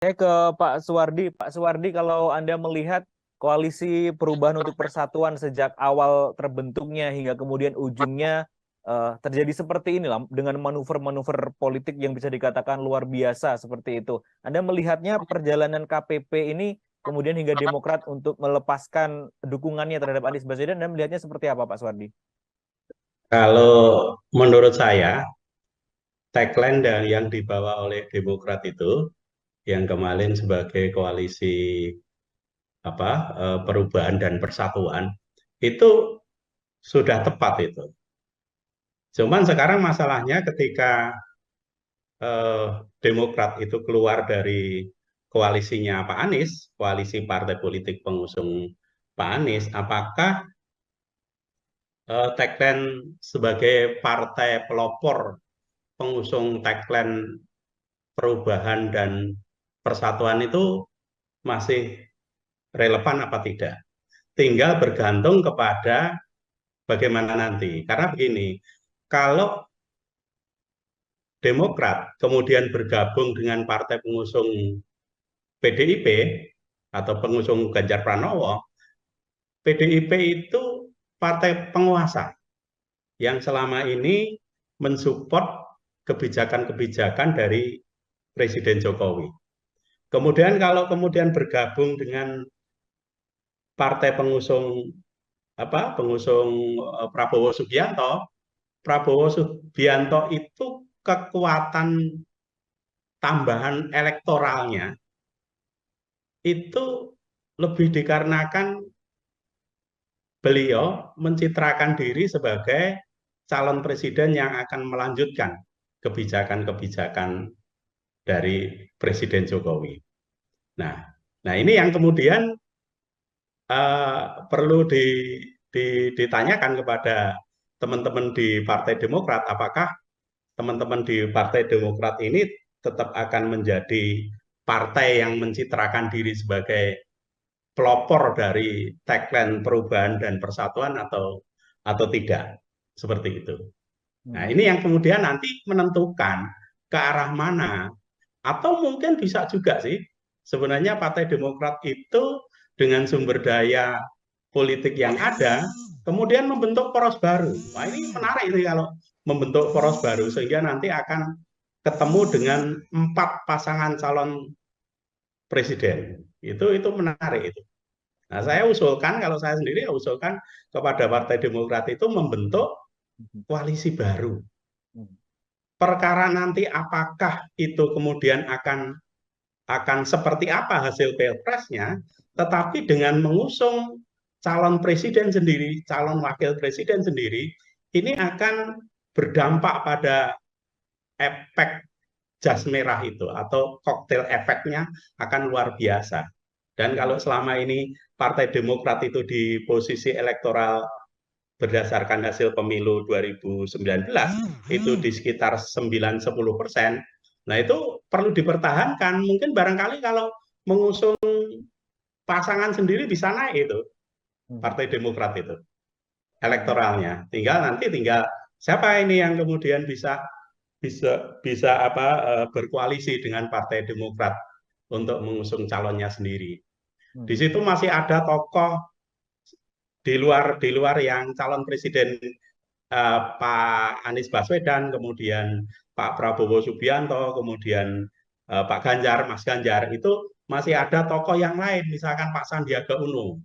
Saya ke Pak Suwardi. Pak Suwardi, kalau Anda melihat koalisi perubahan untuk persatuan sejak awal terbentuknya hingga kemudian ujungnya terjadi seperti inilah dengan manuver-manuver politik yang bisa dikatakan luar biasa seperti itu. Anda melihatnya perjalanan KPP ini kemudian hingga Demokrat untuk melepaskan dukungannya terhadap Anies Baswedan, Anda melihatnya seperti apa, Pak Suwardi? Kalau menurut saya, tagline yang dibawa oleh Demokrat itu, yang kemarin sebagai koalisi perubahan dan persatuan, itu sudah tepat itu. Cuman sekarang masalahnya ketika eh, Demokrat itu keluar dari koalisinya Pak Anies, koalisi partai politik pengusung Pak Anies, apakah tagline sebagai partai pelopor pengusung tagline perubahan dan persatuan itu masih relevan apa tidak? Tinggal bergantung kepada bagaimana nanti. Karena begini, kalau Demokrat kemudian bergabung dengan partai pengusung PDIP atau pengusung Ganjar Pranowo, PDIP itu partai penguasa yang selama ini mensupport kebijakan-kebijakan dari Presiden Jokowi. Kemudian kalau kemudian bergabung dengan partai pengusung pengusung Prabowo Subianto, Prabowo Subianto itu kekuatan tambahan elektoralnya itu lebih dikarenakan beliau mencitrakan diri sebagai calon presiden yang akan melanjutkan kebijakan-kebijakan dari Presiden Jokowi. Nah, nah ini yang kemudian perlu ditanyakan kepada teman-teman di Partai Demokrat, apakah teman-teman di Partai Demokrat ini tetap akan menjadi partai yang mencitrakan diri sebagai pelopor dari tagline perubahan dan persatuan atau tidak, seperti itu. Nah, Hmm. ini yang kemudian nanti menentukan ke arah mana, atau mungkin bisa juga sih sebenarnya Partai Demokrat itu dengan sumber daya politik yang ada, kemudian membentuk poros baru. Wah, ini menarik ini kalau membentuk poros baru sehingga nanti akan ketemu dengan 4 pasangan calon presiden. Itu menarik itu. Nah, saya usulkan, kalau saya sendiri ya usulkan kepada Partai Demokrat itu membentuk koalisi baru. Perkara nanti apakah itu kemudian akan seperti apa hasil pilpresnya, tetapi dengan mengusung calon presiden sendiri, calon wakil presiden sendiri, ini akan berdampak pada efek jas merah itu atau koktail efeknya akan luar biasa. Dan kalau selama ini Partai Demokrat itu di posisi elektoral berdasarkan hasil pemilu 2019 itu di sekitar 9-10%. Nah, itu perlu dipertahankan. Mungkin barangkali kalau mengusung pasangan sendiri bisa naik itu Partai Demokrat itu elektoralnya. Tinggal siapa ini yang kemudian bisa bisa bisa berkoalisi dengan Partai Demokrat untuk mengusung calonnya sendiri. Di situ masih ada tokoh di luar yang calon presiden Pak Anies Baswedan, kemudian Pak Prabowo Subianto, kemudian Pak Ganjar, Mas Ganjar, itu masih ada tokoh yang lain, misalkan Pak Sandiaga Uno,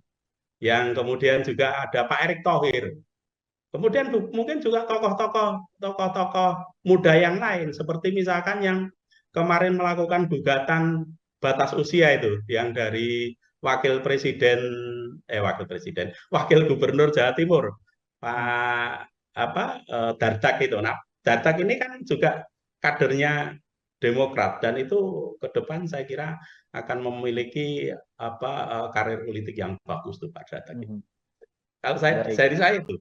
yang kemudian juga ada Pak Erick Thohir. Kemudian mungkin juga tokoh-tokoh muda yang lain, seperti misalkan yang kemarin melakukan gugatan batas usia itu, yang dari wakil gubernur Jawa Timur, Pak Dardak itu. Nah, Dardak ini kan juga kadernya Demokrat dan itu ke depan saya kira akan memiliki karir politik yang bagus tuh Pak Dardak. Kalau Baik, saya itu.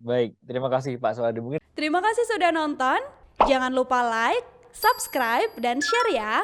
baik. Terima kasih Pak Suwardi. Mungkin Terima kasih sudah nonton. Jangan lupa like, subscribe, dan share ya.